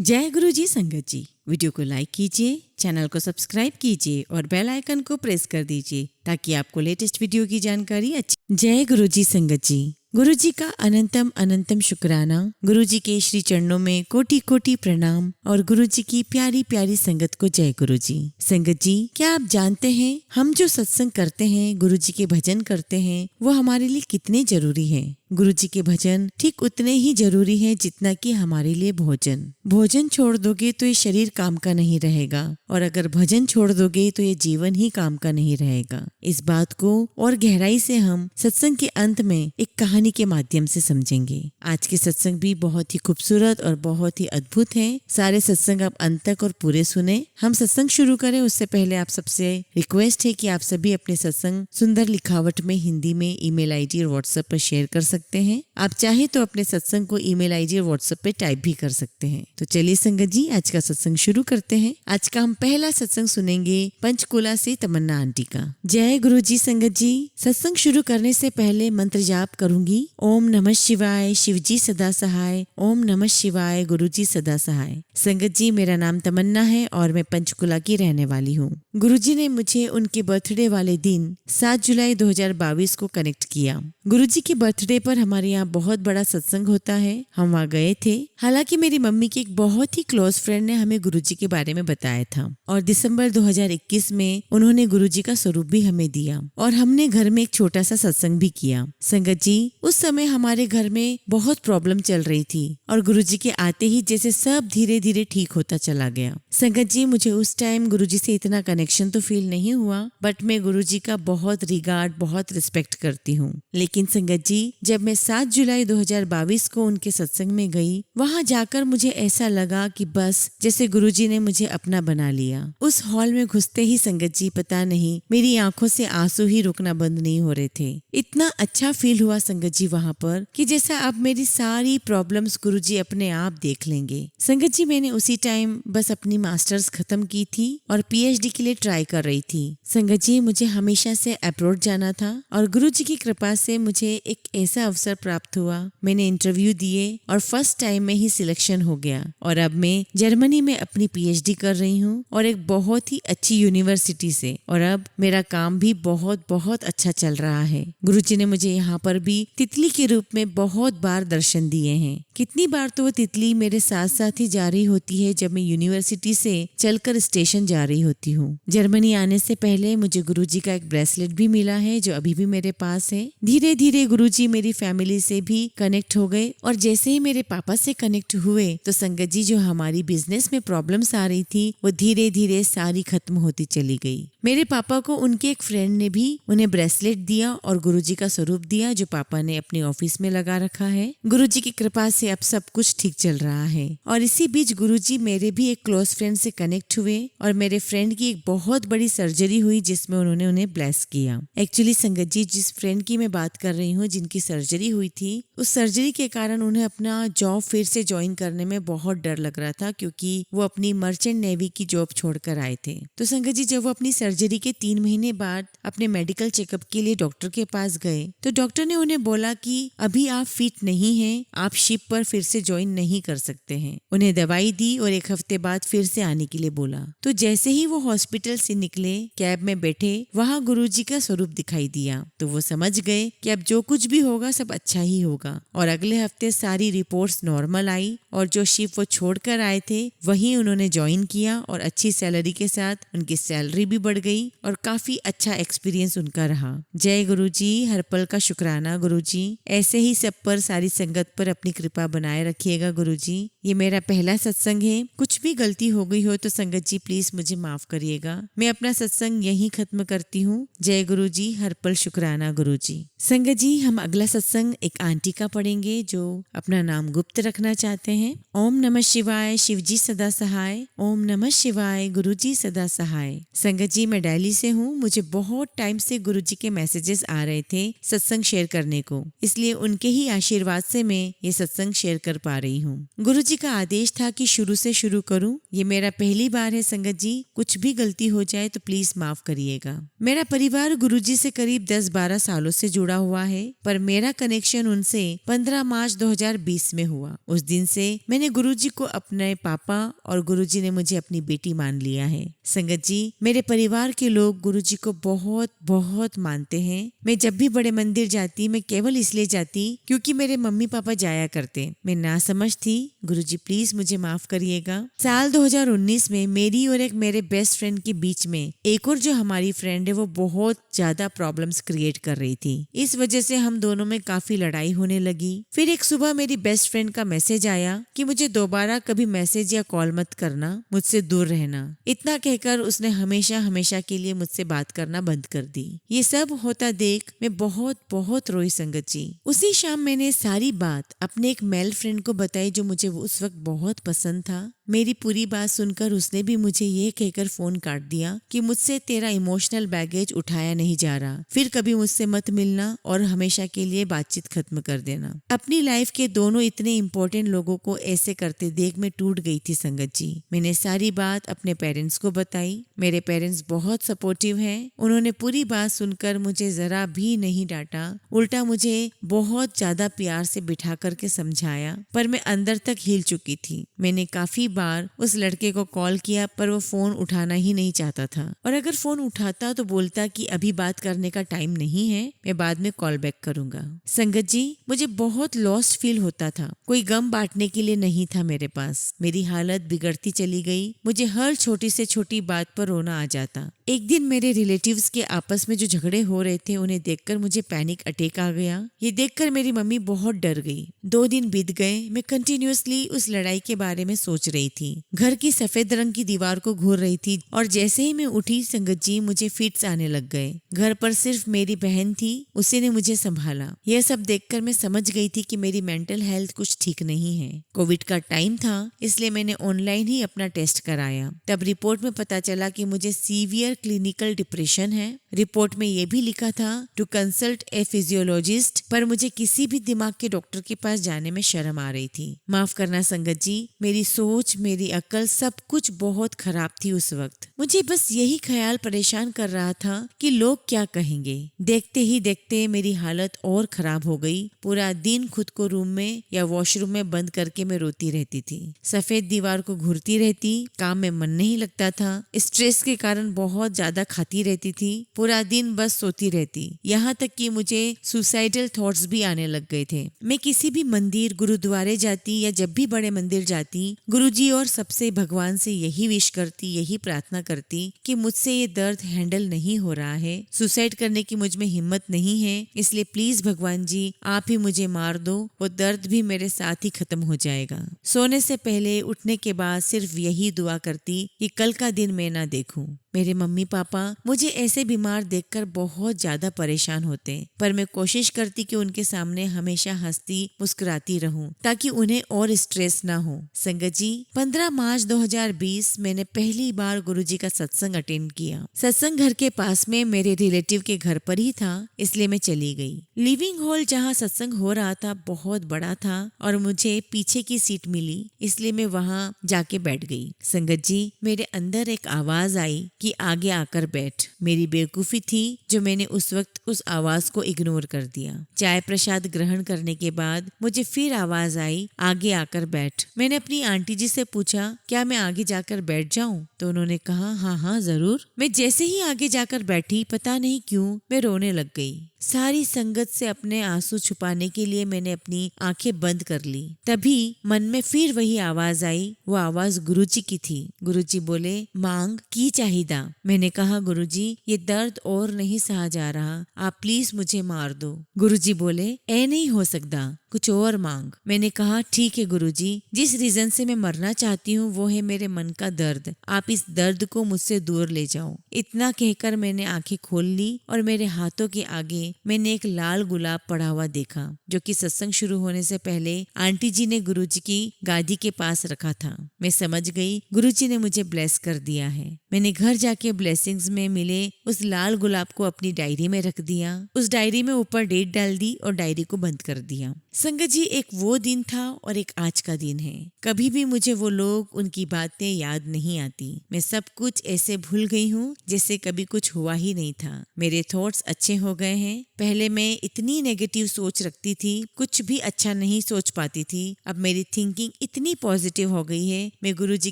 जय गुरु जी संगत जी। वीडियो को लाइक कीजिए, चैनल को सब्सक्राइब कीजिए और बेल आइकन को प्रेस कर दीजिए ताकि आपको लेटेस्ट वीडियो की जानकारी अच्छी। जय गुरु जी संगत जी। गुरु जी का अनंतम अनंतम शुक्राना। गुरु जी के श्री चरणों में कोटि कोटि प्रणाम और गुरु जी की प्यारी प्यारी संगत को जय गुरु जी। संगत जी, क्या आप जानते हैं हम जो सत्संग करते हैं, गुरु जी के भजन करते हैं, वो हमारे लिए कितने जरूरी हैं? गुरु जी के भजन ठीक उतने ही जरूरी हैं जितना कि हमारे लिए भोजन। भोजन छोड़ दोगे तो ये शरीर काम का नहीं रहेगा और अगर भजन छोड़ दोगे तो ये जीवन ही काम का नहीं रहेगा। इस बात को और गहराई से हम सत्संग के अंत में एक कहानी के माध्यम से समझेंगे। आज के सत्संग भी बहुत ही खूबसूरत और बहुत ही अद्भुत है। सारे सत्संग आप अंत तक और पूरे सुने। हम सत्संग शुरू करें उससे पहले आप सबसे रिक्वेस्ट है कि आप सभी अपने सत्संग सुंदर लिखावट में हिंदी में ईमेल आईडी और व्हाट्सएप पर शेयर कर सकते हैं। आप चाहे तो अपने सत्संग को ईमेल आईडी और व्हाट्सएप पे टाइप भी कर सकते हैं। तो चलिए संगत जी, आज का सत्संग शुरू करते हैं। आज का हम पहला सत्संग सुनेंगे पंचकुला से तमन्ना आंटी का। जय गुरु जी संगत जी। सत्संग शुरू करने से पहले मंत्र जाप करूंगी। ओम नमः शिवाय, शिवजी सदा सहाय। ओम नमः शिवाय, गुरु जी सदा सहाय। संगत जी, मेरा नाम तमन्ना है और मैं पंचकुला की रहने वाली हूँ। गुरु जी ने मुझे उनके बर्थडे वाले दिन 7 जुलाई 2022 को कनेक्ट किया। गुरु जी के बर्थडे पर हमारे यहाँ बहुत बड़ा सत्संग होता है, हम वहाँ गए थे। हालांकि मेरी मम्मी की एक बहुत ही क्लोज फ्रेंड ने हमें गुरु जी के बारे में बताया था और दिसंबर 2021 में उन्होंने गुरु जी का स्वरूप भी हमें दिया और हमने घर में एक छोटा सा सत्संग भी किया। संगत जी, उस समय हमारे घर में बहुत प्रॉब्लम चल रही थी और गुरु जी के आते ही जैसे सब धीरे धीरे ठीक होता चला गया। संगत जी, मुझे उस टाइम गुरु जी से इतना कनेक्शन तो फील नहीं हुआ, बट मैं गुरु जी का बहुत रिगार्ड, बहुत रिस्पेक्ट करती हूँ। लेकिन संगत जी, जब मैं 7 जुलाई 2022 को उनके सत्संग में गई, वहाँ जाकर मुझे ऐसा लगा कि बस जैसे गुरुजी ने मुझे अपना बना लिया। उस हॉल में घुसते ही संगत जी, पता नहीं मेरी आंखों से आंसू ही रुकना बंद नहीं हो रहे थे। इतना अच्छा फील हुआ संगत जी वहाँ पर कि जैसा अब मेरी सारी प्रॉब्लम्स गुरुजी अपने आप देख लेंगे। संगत जी, मैंने उसी टाइम बस अपनी मास्टर्स खत्म की थी और पीएचडी के लिए ट्राई कर रही थी। संगत जी, मुझे हमेशा से अब्रॉड जाना था और गुरुजी की कृपा से मुझे एक ऐसा अवसर प्राप्त हुआ। मैंने इंटरव्यू दिए और फर्स्ट टाइम में ही सिलेक्शन हो गया और अब मैं जर्मनी में अपनी पीएचडी कर रही हूँ और एक बहुत ही अच्छी यूनिवर्सिटी से, और अब मेरा काम भी बहुत बहुत अच्छा चल रहा है। गुरुजी ने मुझे यहाँ पर भी तितली के रूप में बहुत बार दर्शन दिए हैं। कितनी बार तो वो तितली मेरे साथ साथ ही जा रही होती है जब मैं यूनिवर्सिटी से चलकर स्टेशन जा रही होती हूँ। जर्मनी आने से पहले मुझे गुरुजी का एक ब्रेसलेट भी मिला है जो अभी भी मेरे पास है। धीरे धीरे गुरुजी मेरी फैमिली से भी कनेक्ट हो गए और जैसे ही मेरे पापा से कनेक्ट हुए तो संगत जी, जो हमारी बिजनेस में प्रॉब्लम्स आ रही थी वो धीरे धीरे सारी खत्म होती चली गई। मेरे पापा को उनके एक फ्रेंड ने भी उन्हें ब्रेसलेट दिया और गुरुजी का स्वरूप दिया जो पापा ने अपने ऑफिस में लगा रखा है। गुरुजी की कृपा से अब सब कुछ ठीक चल रहा है। और इसी बीच गुरुजी मेरे भी एक क्लोज फ्रेंड से कनेक्ट हुए और मेरे फ्रेंड की एक बहुत बड़ी सर्जरी हुई जिसमें उन्होंने उन्हें ब्लेस किया। एक्चुअली संगत जी, जिस फ्रेंड की मैं बात कर रही हूँ जिनकी सर्जरी हुई थी, उस सर्जरी के कारण उन्हें अपना जॉब फिर से ज्वाइन करने में बहुत डर लग रहा था क्योंकि वो अपनी मर्चेंट नेवी की जॉब छोड़कर आए थे। तो संगत जी, जब वो अपनी सर्जरी के 3 महीने बाद अपने मेडिकल चेकअप के लिए डॉक्टर के पास गए तो डॉक्टर ने उन्हें बोला कि अभी आप फिट नहीं हैं, आप शिप पर फिर से ज्वाइन नहीं कर सकते हैं। उन्हें दवाई दी और 1 हफ्ते बाद फिर से आने के लिए बोला। तो जैसे ही वो हॉस्पिटल से निकले, कैब में बैठे, वहाँ गुरुजी का स्वरूप दिखाई दिया। तो वो समझ गए कि अब जो कुछ भी होगा सब अच्छा ही होगा। और अगले हफ्ते सारी रिपोर्ट्स नॉर्मल आई और जो शिप वो छोड़कर आए थे वहीं उन्होंने ज्वाइन किया और अच्छी सैलरी के साथ उनकी सैलरी भी बढ़ गई और काफी अच्छा एक्सपीरियंस उनका रहा। जय गुरुजी, हर पल का शुक्राना गुरुजी। ऐसे ही सब पर, सारी संगत पर अपनी कृपा बनाए रखिएगा गुरुजी। ये मेरा पहला सत्संग है, कुछ भी गलती हो गई हो तो संगत जी प्लीज मुझे माफ करिएगा। मैं अपना सत्संग यहीं खत्म करती हूँ। जय गुरुजी, हर पल शुक्राना गुरुजी। संगत जी, हम अगला सत्संग एक आंटी का पढ़ेंगे जो अपना नाम गुप्त रखना चाहते हैं। ओम नमः शिवाय, शिवजी सदा सहाय। ओम नमः शिवाय, गुरुजी सदा सहाय। संगत जी, मैं दिल्ली से हूँ। मुझे बहुत टाइम से गुरुजी के मैसेजेस आ रहे थे सत्संग शेयर करने को, इसलिए उनके ही आशीर्वाद से मैं ये सत्संग शेयर कर पा रही हूँ। गुरुजी का आदेश था कि शुरू से शुरू करूँ। ये मेरा पहली बार है संगत जी, कुछ भी गलती हो जाए तो प्लीज माफ करिएगा। मेरा परिवार गुरुजी से करीब 10-12 सालों से जुड़ा हुआ है, पर मेरा मेरा कनेक्शन उनसे 15 मार्च 2020 में हुआ। उस दिन से मैंने गुरुजी को अपने पापा और गुरुजी ने मुझे अपनी बेटी मान लिया है। संगत जी, मेरे परिवार के लोग गुरुजी को बहुत बहुत मानते हैं। मैं जब भी बड़े मंदिर जाती मैं केवल इसलिए जाती क्योंकि मेरे मम्मी पापा जाया करते। मैं नासमझ थी, गुरुजी प्लीज मुझे माफ करिएगा। साल 2019 में मेरी और एक मेरे बेस्ट फ्रेंड के बीच में एक और जो हमारी फ्रेंड है वो बहुत ज्यादा प्रॉब्लम्स क्रिएट कर रही थी। इस वजह से हम दोनों में काफी लड़ाई होने लगी। फिर एक सुबह मेरी बेस्ट फ्रेंड का मैसेज आया कि मुझे दोबारा कभी मैसेज या कॉल मत करना, मुझसे दूर रहना। इतना कहकर उसने हमेशा हमेशा के लिए मुझसे बात करना बंद कर दी। ये सब होता देख मैं बहुत बहुत रोई संगत जी। उसी शाम मैंने सारी बात अपने एक मेल फ्रेंड को बताई जो मुझे उस वक्त बहुत पसंद था। मेरी पूरी बात सुनकर उसने भी मुझे ये कहकर फोन काट दिया कि मुझसे तेरा इमोशनल बैगेज उठाया नहीं जा रहा, फिर कभी मुझसे मत मिलना और हमेशा के लिए बातचीत खत्म कर देना। अपनी लाइफ के दोनों इतने इम्पोर्टेंट लोगों को ऐसे करते देख मैं टूट गई थी संगत जी। मैंने सारी बात अपने पेरेंट्स को बताई। मेरे पेरेंट्स बहुत सपोर्टिव हैं। उन्होंने पूरी बात सुनकर मुझे जरा भी नहीं डांटा, उल्टा मुझे बहुत ज्यादा प्यार से बिठा करके समझाया, पर मैं अंदर तक हिल चुकी थी। मैंने काफी बार उस लड़के को कॉल किया पर वो फोन उठाना ही नहीं चाहता था, और अगर फोन उठाता तो बोलता कि अभी बात करने का टाइम नहीं है, मैं बाद में कॉल बैक करूंगा। संगत जी, मुझे बहुत लॉस्ट फील होता था। कोई गम बांटने के लिए नहीं था मेरे पास। मेरी हालत बिगड़ती चली गई। मुझे हर छोटी से छोटी बात पर रोना आ जाता। एक दिन मेरे रिलेटिव्स के आपस में जो झगड़े हो रहे थे उन्हें देखकर मुझे पैनिक अटैक आ गया। ये देखकर मेरी मम्मी बहुत डर गई। 2 दिन बीत गए। मैं कंटिन्यूअसली उस लड़ाई के बारे में सोच रही थी। घर की सफेद रंग की दीवार को घूर रही थी और जैसे ही मैं उठी संगत जी मुझे फिट्स आने लग गए। घर पर सिर्फ मेरी बहन थी, उसी ने मुझे संभाला। यह सब देखकर मैं समझ गई थी कि मेरी मेंटल हेल्थ कुछ ठीक नहीं है। कोविड का टाइम था, इसलिए मैंने ऑनलाइन ही अपना टेस्ट कराया। तब रिपोर्ट में पता चला कि मुझे सीवियर क्लिनिकल डिप्रेशन है। रिपोर्ट में ये भी लिखा था टू कंसल्ट ए फिजियोलॉजिस्ट, पर मुझे किसी भी दिमाग के डॉक्टर के पास जाने में शर्म आ रही थी। माफ करना संगत जी, मेरी सोच, मेरी अक्ल, सब कुछ बहुत खराब थी उस वक्त। मुझे बस यही ख्याल परेशान कर रहा था कि लोग क्या कहेंगे। देखते ही देखते मेरी हालत और खराब हो गई। पूरा दिन खुद को रूम में या वॉशरूम में बंद करके मैं रोती रहती थी। सफेद दीवार को घूरती रहती, काम में मन नहीं लगता था। स्ट्रेस के कारण बहुत ज्यादा खाती रहती थी। पूरा दिन बस सोती रहती। यहाँ तक कि मुझे सुसाइडल थॉट्स भी आने लग गए थे। मैं किसी भी मंदिर, गुरुद्वारे जाती या जब भी बड़े मंदिर जाती, गुरुजी और सबसे भगवान से यही विश करती, यही प्रार्थना करती कि मुझसे ये दर्द हैंडल नहीं हो रहा है, सुसाइड करने की मुझ में हिम्मत नहीं है, इसलिए प्लीज भगवान जी आप ही मुझे मार दो, वो दर्द भी मेरे साथ ही खत्म हो जाएगा। सोने से पहले, उठने के बाद सिर्फ यही दुआ करती कि कल का दिन मैं ना देखूं। मेरे मम्मी पापा मुझे ऐसे बीमार देखकर बहुत ज्यादा परेशान होते, पर मैं कोशिश करती कि उनके सामने हमेशा हंसती मुस्कुराती रहूं ताकि उन्हें और स्ट्रेस ना हो। संगत जी, 15 मार्च 2020 मैंने पहली बार गुरुजी का सत्संग अटेंड किया। सत्संग घर के पास में मेरे रिलेटिव के घर पर ही था, इसलिए मैं चली गई। लिविंग हॉल जहाँ सत्संग हो रहा था बहुत बड़ा था और मुझे पीछे की सीट मिली, इसलिए मैं वहाँ जाके बैठ गई। संगत जी, मेरे अंदर एक आवाज आई कि आगे आकर बैठ। मेरी बेवकूफी थी जो मैंने उस वक्त उस आवाज को इग्नोर कर दिया। चाय प्रसाद ग्रहण करने के बाद मुझे फिर आवाज आई आगे आकर बैठ। मैंने अपनी आंटी जी से पूछा क्या मैं आगे जाकर बैठ जाऊं, तो उन्होंने कहा हाँ हाँ जरूर। मैं जैसे ही आगे जाकर बैठी, पता नहीं क्यों मैं रोने लग गई। सारी संगत से अपने आंसू छुपाने के लिए मैंने अपनी आंखें बंद कर ली। तभी मन में फिर वही आवाज आई। वो आवाज गुरुजी की थी। गुरुजी बोले मांग की चाहिदा। मैंने कहा गुरुजी ये दर्द और नहीं सहा जा रहा, आप प्लीज मुझे मार दो। गुरुजी बोले ऐ नहीं हो सकता, कुछ और मांग। मैंने कहा ठीक है गुरुजी, जिस रीजन से मैं मरना चाहती हूँ वो है मेरे मन का दर्द, आप इस दर्द को मुझसे दूर ले जाओ। इतना कहकर मैंने आंखें खोल ली और मेरे हाथों के आगे मैंने एक लाल गुलाब पड़ा हुआ देखा, जो कि सत्संग शुरू होने से पहले आंटी जी ने गुरुजी की गादी के पास रखा था। मैं समझ गई गुरुजी ने मुझे ब्लेस कर दिया है। मैंने घर जाके ब्लेसिंग्स में मिले उस लाल गुलाब को अपनी डायरी में रख दिया। उस डायरी में ऊपर डेट डाल दी और डायरी को बंद कर दिया। संगत जी, एक वो दिन था और एक आज का दिन है। कभी भी मुझे वो लोग, उनकी बातें याद नहीं आती। मैं सब कुछ ऐसे भूल गई हूँ जैसे कभी कुछ हुआ ही नहीं था। मेरे थॉट्स अच्छे हो गए हैं। पहले मैं इतनी नेगेटिव सोच रखती थी, कुछ भी अच्छा नहीं सोच पाती थी। अब मेरी थिंकिंग इतनी पॉजिटिव हो गई है। मैं गुरुजी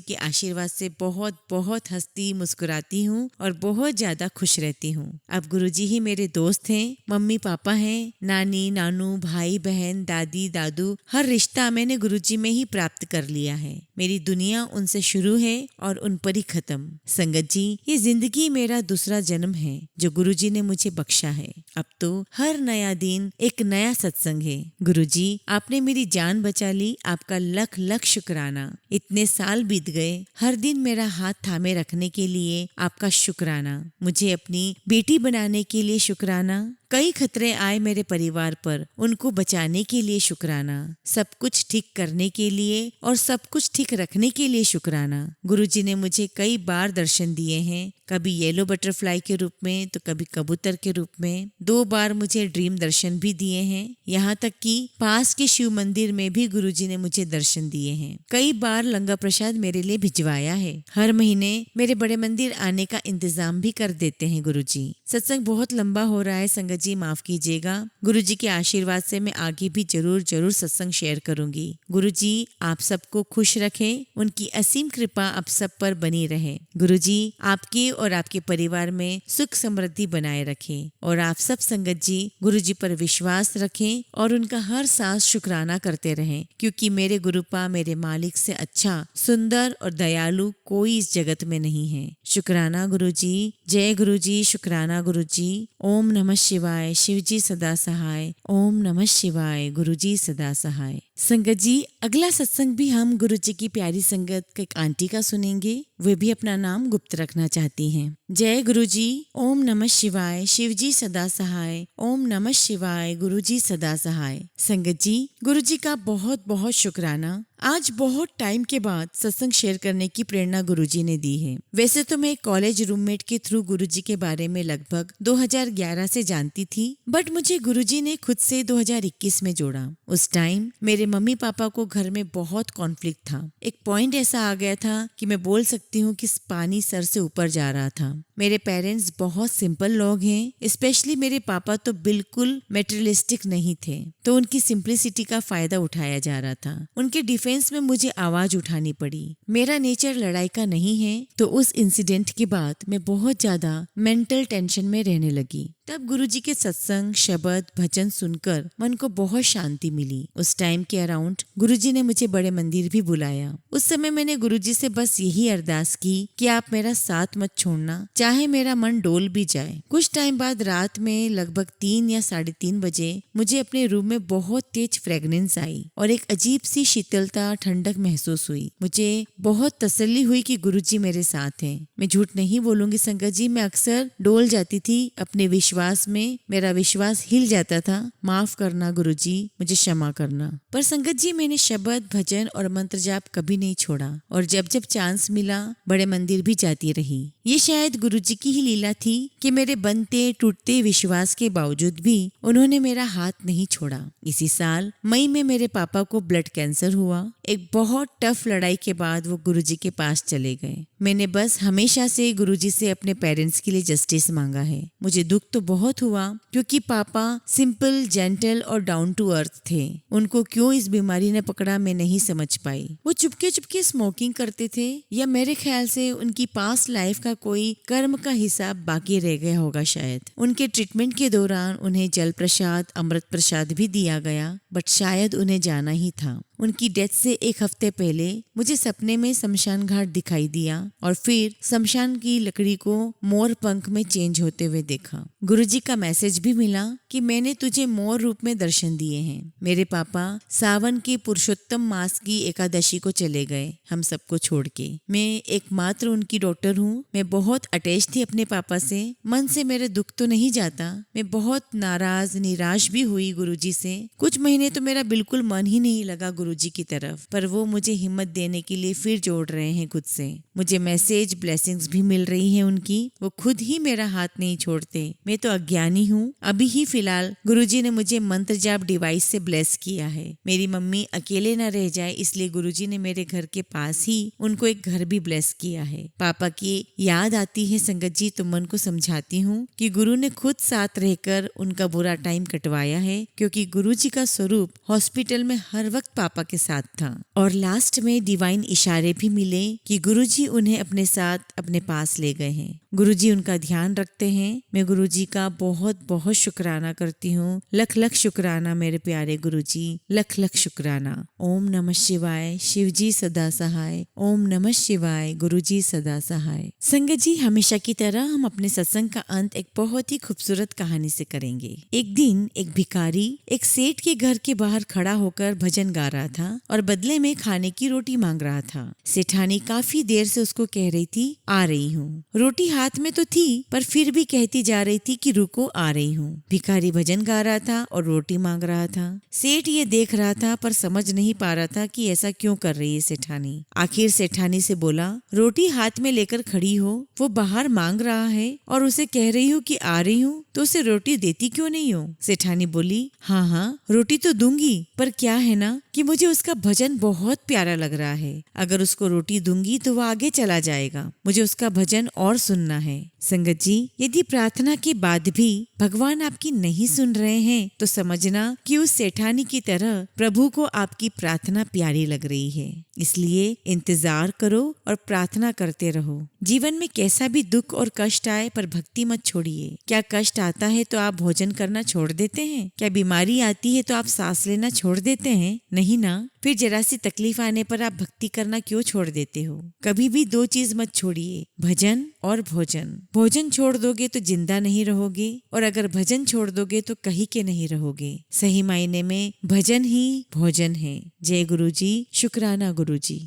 के आशीर्वाद से बहुत बहुत हंसती मुस्कुराती हूँ और बहुत ज्यादा खुश रहती हूँ। अब गुरुजी ही मेरे दोस्त हैं, मम्मी पापा हैं, नानी नानू, भाई बहन, दादी दादू, हर रिश्ता मैंने गुरुजी में ही प्राप्त कर लिया है। मेरी दुनिया उनसे शुरू है और उन पर ही खत्म। संगत जी, ये जिंदगी मेरा दूसरा जन्म है जो गुरुजी ने मुझे बख्शा है। अब तो हर नया दिन एक नया सत्संग है। गुरुजी, आपने मेरी जान बचा ली, आपका लख लख शुक्राना। इतने साल बीत गए, हर दिन मेरा हाथ थामे रखने के लिए आपका शुक्राना। मुझे अपनी बेटी बनाने के लिए शुक्राना। कई खतरे आए मेरे परिवार पर, उनको बचाने के लिए शुक्राना। सब कुछ ठीक करने के लिए और सब कुछ ठीक रखने के लिए शुक्राना। गुरुजी ने मुझे कई बार दर्शन दिए हैं, कभी येलो बटरफ्लाई के रूप में तो कभी कबूतर के रूप में। 2 बार मुझे ड्रीम दर्शन भी दिए हैं। यहाँ तक कि पास के शिव मंदिर में भी गुरुजी ने मुझे दर्शन दिए हैं। कई बार लंगर प्रसाद मेरे लिए भिजवाया है। हर महीने मेरे बड़े मंदिर आने का इंतजाम भी कर देते हैं गुरुजी। सत्संग बहुत लंबा हो रहा है संगत जी, माफ कीजिएगा। गुरुजी के आशीर्वाद से मैं आगे भी जरूर सत्संग शेयर करूंगी। गुरुजी आप सबको खुश रखें, उनकी असीम कृपा आप सब पर बनी रहे। गुरुजी आपके और आपके परिवार में सुख समृद्धि बनाए रखें और आप सब संगत जी गुरुजी पर विश्वास रखें और उनका हर सांस शुक्राना करते रहें, क्योंकि मेरे गुरुपा, मेरे मालिक से अच्छा, सुंदर और दयालु कोई इस जगत में नहीं है। शुक्राना गुरुजी। जय गुरुजी। शुक्राना गुरुजी। ओम नमः शिवाय। शिवजी सदा सहाय। ओम नमः शिवाय। गुरुजी सदा सहाय। संगत जी, अगला सत्संग भी हम गुरुजी की प्यारी संगत के एक आंटी का सुनेंगे। वे भी अपना नाम गुप्त रखना चाहती हैं। जय गुरुजी। ओम नमः शिवाय। शिवजी सदा सहाय। ओम नमः शिवाय। गुरुजी सदा सहाय। संगत जी, गुरुजी का बहुत बहुत शुक्राना। आज बहुत टाइम के बाद सत्संग शेयर करने की प्रेरणा गुरुजी ने दी है। वैसे तो मैं कॉलेज रूममेट के थ्रू गुरुजी के बारे में लगभग 2011 से जानती थी, बट मुझे गुरुजी ने खुद से 2021 में जोड़ा। उस टाइम मेरे मम्मी पापा को घर में बहुत कॉन्फ्लिक्ट था। एक पॉइंट ऐसा आ गया था कि मैं बोल सकती हूँ कि पानी सर से ऊपर जा रहा था। मेरे पेरेंट्स बहुत सिंपल लोग हैं, स्पेशली मेरे पापा तो बिल्कुल मेटेरियलिस्टिक नहीं थे, तो उनकी सिंप्लिसिटी का फायदा उठाया जा रहा था। उनके डिफेंस में मुझे आवाज उठानी पड़ी। मेरा नेचर लड़ाई का नहीं है, तो उस इंसिडेंट के बाद मैं बहुत ज्यादा मेंटल टेंशन में रहने लगी। तब गुरुजी के सत्संग, शब्द, भजन सुनकर मन को बहुत शांति मिली। उस टाइम के अराउंड गुरुजी ने मुझे बड़े मंदिर भी बुलाया। उस समय मैंने गुरुजी से बस यही अरदास की कि आप मेरा साथ मत छोड़ना, चाहे मेरा मन डोल भी जाए। कुछ टाइम बाद रात में लगभग 3 या 3:30 बजे मुझे अपने रूम में बहुत तेज फ्रेगनेंस आई और एक अजीब सी शीतलता, ठंडक महसूस हुई। मुझे बहुत तसल्ली हुई कि गुरुजी मेरे साथ हैं। मैं झूठ नहीं बोलूंगी संगत जी, मैं अक्सर डोल जाती थी अपने विश्वास में। मेरा विश्वास हिल जाता था। माफ करना गुरुजी, मुझे क्षमा करना। पर संगत जी, मैंने शब्द, भजन और मंत्र जाप कभी नहीं छोड़ा और जब जब चांस मिला बड़े मंदिर भी जाती रही। ये शायद गुरुजी की ही लीला थी कि मेरे बनते टूटते विश्वास के बावजूद भी उन्होंने मेरा हाथ नहीं छोड़ा। इसी साल मई में मेरे पापा को ब्लड कैंसर हुआ। एक बहुत टफ लड़ाई के बाद वो गुरुजी के पास चले गए। मैंने बस हमेशा से गुरुजी से अपने पेरेंट्स के लिए जस्टिस मांगा है। मुझे दुख तो बहुत हुआ क्योंकि पापा सिंपल, जेंटल और डाउन टू अर्थ थे। उनको क्यों इस बीमारी ने पकड़ा मैं नहीं समझ पाई। वो चुपके चुपके स्मोकिंग करते थे या मेरे ख्याल से उनकी पास्ट लाइफ का कोई कर्म का हिसाब बाकी रह गया होगा शायद। उनके ट्रीटमेंट के दौरान उन्हें जल प्रसाद, अमृत प्रसाद भी दिया गया, बट शायद उन्हें जाना ही था। उनकी डेथ से 1 हफ्ते पहले मुझे सपने में शमशान घाट दिखाई दिया और फिर शमशान की लकड़ी को मोर पंख में चेंज होते हुए देखा। गुरुजी का मैसेज भी मिला कि मैंने तुझे मोर रूप में दर्शन दिए हैं। मेरे पापा सावन के पुरुषोत्तम मास की एकादशी को चले गए, हम सबको छोड़ के। मैं एकमात्र उनकी डॉटर हूँ। मैं बहुत अटैच थी अपने पापा से। मन से मेरे दुख तो नहीं जाता। मैं बहुत नाराज, निराश भी हुई गुरुजी से। कुछ महीने तो मेरा बिल्कुल मन ही नहीं लगा गुरुजी की तरफ, पर वो मुझे हिम्मत देने के लिए फिर जोड़ रहे हैं खुद से। मुझे मैसेज ब्लेसिंग्स भी मिल रही हैं उनकी, वो खुद ही मेरा हाथ नहीं छोड़ते। मैं तो अज्ञानी हूँ। अभी ही फिलहाल गुरुजी ने मुझे मंत्र जाप डिवाइस से ब्लेस किया है। मेरी मम्मी अकेले न रह जाए इसलिए गुरुजी ने मेरे घर के पास ही उनको एक घर भी ब्लेस किया है। पापा की याद आती है संगत जी तो मन को समझाती हूँ कि गुरु ने खुद साथ रहकर उनका बुरा टाइम कटवाया है, क्योंकि गुरुजी का स्वरूप हॉस्पिटल में हर वक्त पापा के साथ था। और लास्ट में डिवाइन इशारे भी मिले कि गुरुजी उन्हें अपने साथ अपने पास ले गए हैं। गुरुजी उनका ध्यान रखते हैं। मैं गुरुजी का बहुत बहुत शुक्राना करती हूँ। लख लख शुक्राना मेरे प्यारे गुरुजी, लख लख शुक्राना। ओम नमः शिवाय, शिवजी सदा सहाय। ओम नमः शिवाय, गुरुजी सदा सहाय। संगत जी, हमेशा की तरह हम अपने सत्संग का अंत एक बहुत ही खूबसूरत कहानी से करेंगे। एक दिन एक भिखारी एक सेठ के घर के बाहर खड़ा होकर भजन गा रहा था और बदले में खाने की रोटी मांग रहा था। सेठानी काफी देर से उसको कह रही थी, आ रही हूँ। रोटी हाथ में तो थी पर फिर भी कहती जा रही थी कि रुको, आ रही हूँ। भिखारी भजन गा रहा था और रोटी मांग रहा था। सेठ ये देख रहा था पर समझ नहीं पा रहा था कि ऐसा क्यों कर रही है सेठानी। आखिर सेठानी से बोला, रोटी हाथ में लेकर खड़ी हो, वो बाहर मांग रहा है और उसे कह रही हूँ कि आ रही हूँ, तो उसे रोटी देती क्यों नहीं हो? सेठानी बोली, हाँ हाँ रोटी तो दूंगी, पर क्या है ना कि मुझे उसका भजन बहुत प्यारा लग रहा है। अगर उसको रोटी दूंगी तो वो आगे चला जाएगा। मुझे उसका भजन और सुनना है। संगत जी, यदि प्रार्थना के बाद भी भगवान आपकी नहीं सुन रहे हैं तो समझना कि उस सेठानी की तरह प्रभु को आपकी प्रार्थना प्यारी लग रही है। इसलिए इंतजार करो और प्रार्थना करते रहो। जीवन में कैसा भी दुख और कष्ट आए पर भक्ति मत छोड़िए। क्या कष्ट आता है तो आप भोजन करना छोड़ देते हैं? क्या बीमारी आती है तो आप सांस लेना छोड़ देते हैं? नहीं ना। फिर जरा सी तकलीफ आने पर आप भक्ति करना क्यों छोड़ देते हो? कभी भी दो चीज मत छोड़िए, भजन और भोजन। भोजन छोड़ दोगे तो जिंदा नहीं रहोगे और अगर भजन छोड़ दोगे तो कहीं के नहीं रहोगे। सही मायने में भजन ही भोजन है। जय गुरु जी, शुक्राना गुरु जी।